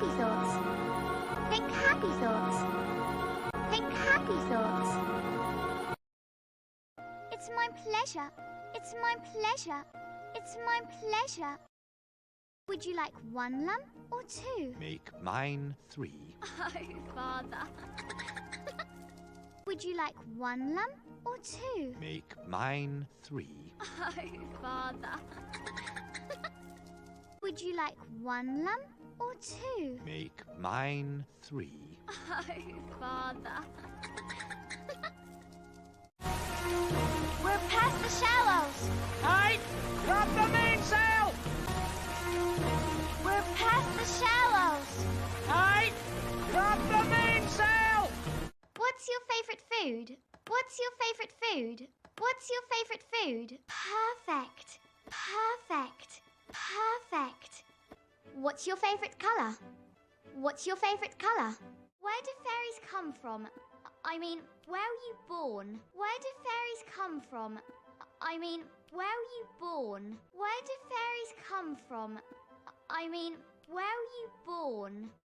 happy thoughts. Think happy thoughts. Think happy thoughts. It's my pleasure. It's my pleasure. It's my pleasure. Would you like 1 lump or 2? Make mine 3. Oh, Father. Would you like 1 lump or 2? Make mine 3. Oh, Father. Would you like 1 lump or 2? Make mine 3. Oh, Father. We're past the shallows. Hey! Drop the mainsail! We're past the shallows. Hey! Drop the mainsail! What's your favorite food? What's your favorite food? What's your favorite food? Perfect. Perfect. Perfect. What's your favorite color? What's your favorite color? Where do fairies come from? I mean, where were you born? Where do fairies come from? I mean, where were you born? Where do fairies come from? I mean, where were you born?